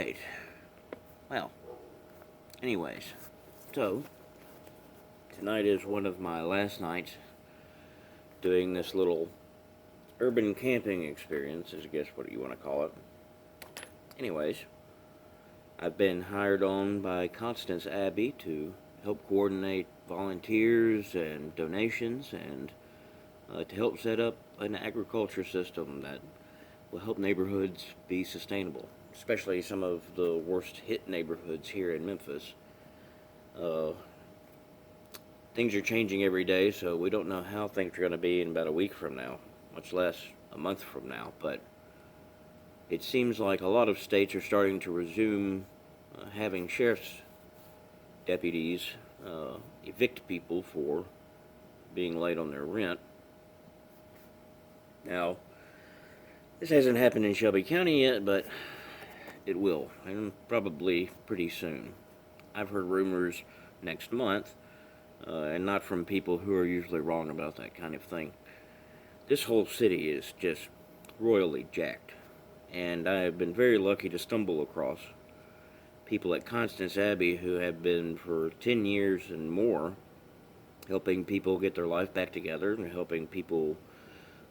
Alright. Well, anyways, so, tonight is one of my last nights doing this little urban camping experience, is I guess what you want to call it. Anyways, I've been hired on by Constance Abbey to help coordinate volunteers and donations and to help set up an agriculture system that will help neighborhoods be sustainable, especially some of the worst hit neighborhoods here in Memphis. Uh, Things are changing every day, so we don't know how things are going to be in about a week from now, much less a month from now. But it seems like a lot of states are starting to resume having sheriff's deputies evict people for being late on their rent. Now, this hasn't happened in Shelby County yet, but it will, and probably pretty soon. I've heard rumors next month, and not from people who are usually wrong about that kind of thing. This whole city is just royally jacked, and I have been very lucky to stumble across people at Constance Abbey who have been for 10 years and more helping people get their life back together and helping people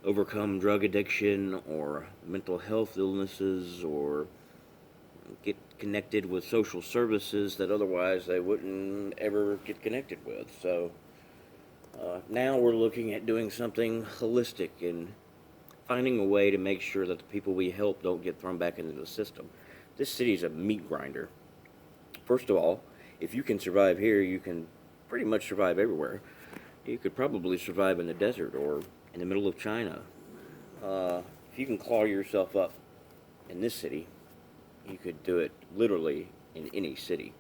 overcome drug addiction or mental health illnesses or get connected with social services that otherwise they wouldn't ever get connected with. So now we're looking at doing something holistic and finding a way to make sure that the people we help don't get thrown back into the system. This city's a meat grinder. First of all, if you can survive here, you can pretty much survive everywhere. You could probably survive in the desert or in the middle of China. If you can claw yourself up in this city, you could do it literally in any city,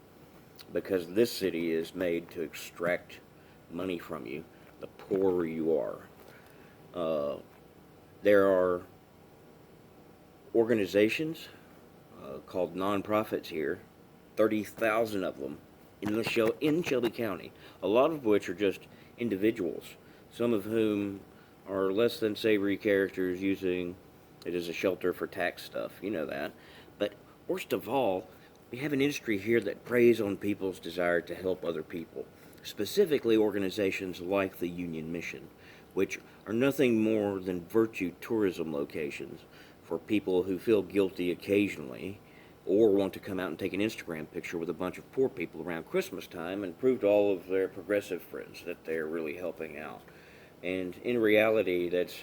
because this city is made to extract money from you the poorer you are. There are organizations called nonprofits here, 30,000 of them in Shelby County, a lot of which are just individuals, some of whom are less than savory characters using it as a shelter for tax stuff, you know that. But worst of all, we have an industry here that preys on people's desire to help other people, specifically organizations like the Union Mission, which are nothing more than virtue tourism locations for people who feel guilty occasionally or want to come out and take an Instagram picture with a bunch of poor people around Christmas time and prove to all of their progressive friends that they're really helping out. And in reality, that's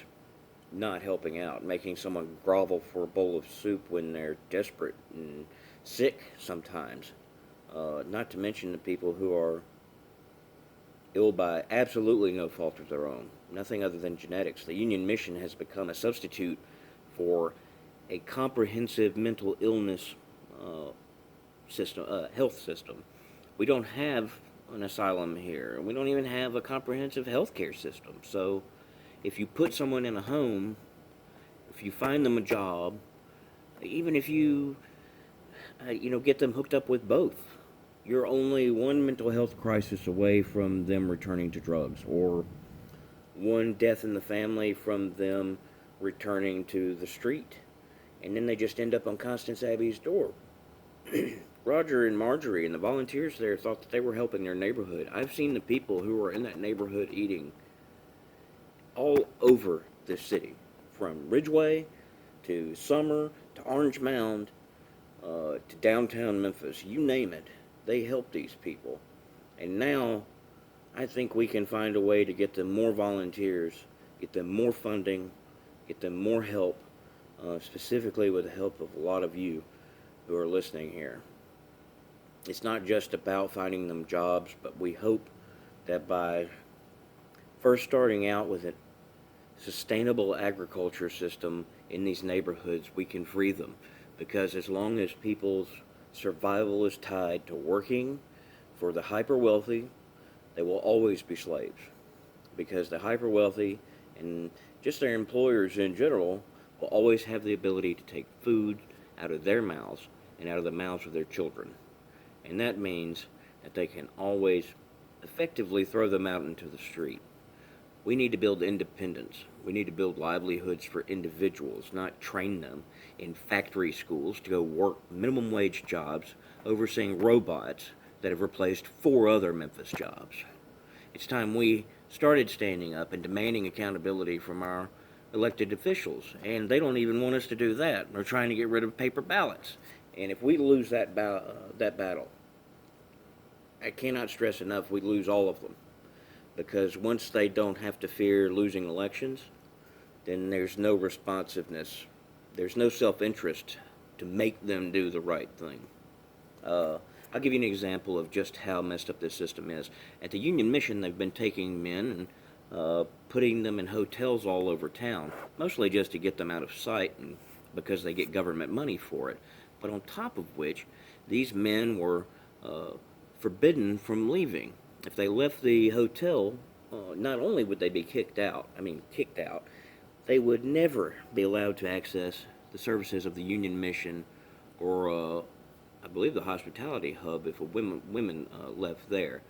not helping out, making someone grovel for a bowl of soup when they're desperate and sick sometimes. Not to mention the people who are ill by absolutely no fault of their own, nothing other than genetics. The Union Mission has become a substitute for a comprehensive mental illness health system. We don't have an asylum here, and we don't even have a comprehensive health care system. So if you put someone in a home, if you find them a job, even if you get them hooked up with both, you're only one mental health crisis away from them returning to drugs, or one death in the family from them returning to the street. And then they just end up on Constance Abbey's door. Roger and Marjorie and the volunteers there thought that they were helping their neighborhood. I've seen the people who are in that neighborhood eating all over this city, from Ridgeway to Summer to Orange Mound to downtown Memphis. You name it, they help these people. And now I think we can find a way to get them more volunteers, get them more funding, get them more help, specifically with the help of a lot of you who are listening here. It's not just about finding them jobs, but we hope that by first starting out with a sustainable agriculture system in these neighborhoods, we can free them. Because as long as people's survival is tied to working for the hyper-wealthy, they will always be slaves. Because the hyper-wealthy and just their employers in general will always have the ability to take food out of their mouths and out of the mouths of their children. And that means that they can always effectively throw them out into the street. We need to build independence. We need to build livelihoods for individuals, not train them in factory schools to go work minimum wage jobs overseeing robots that have replaced 4 other Memphis jobs. It's time we started standing up and demanding accountability from our elected officials, and they don't even want us to do that. They're trying to get rid of paper ballots. And if we lose that battle, I cannot stress enough, we lose all of them. Because once they don't have to fear losing elections, then there's no responsiveness. There's no self-interest to make them do the right thing. I'll give you an example of just how messed up this system is. At the Union Mission, they've been taking men and putting them in hotels all over town, mostly just to get them out of sight and because they get government money for it. But on top of which, these men were forbidden from leaving. If they left the hotel, not only would they be kicked out, they would never be allowed to access the services of the Union Mission or, I believe, the hospitality hub if women left there.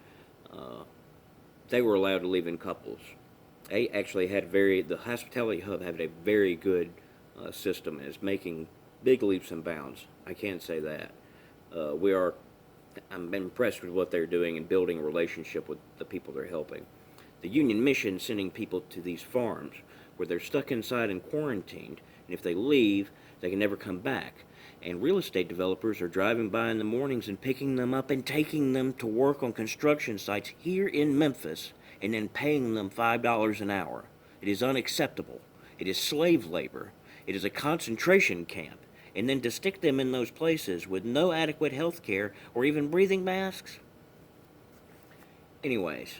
They were allowed to leave in couples. They actually had the hospitality hub had a very good system and is making big leaps and bounds. I can't say that. I'm impressed with what they're doing and building a relationship with the people they're helping. The Union Mission sending people to these farms where they're stuck inside and quarantined, and if they leave, they can never come back. And real estate developers are driving by in the mornings and picking them up and taking them to work on construction sites here in Memphis and then paying them $5 an hour. It is unacceptable. It is slave labor. It is a concentration camp. And then to stick them in those places with no adequate health care or even breathing masks? Anyways,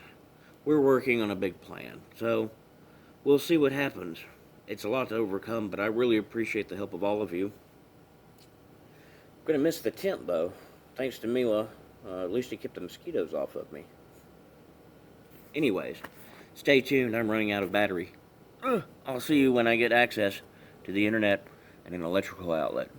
we're working on a big plan, so we'll see what happens. It's a lot to overcome, but I really appreciate the help of all of you. I'm going to miss the tent, though. Thanks to Mila, at least it kept the mosquitoes off of me. Anyways, stay tuned. I'm running out of battery. I'll see you when I get access to the internet and an electrical outlet.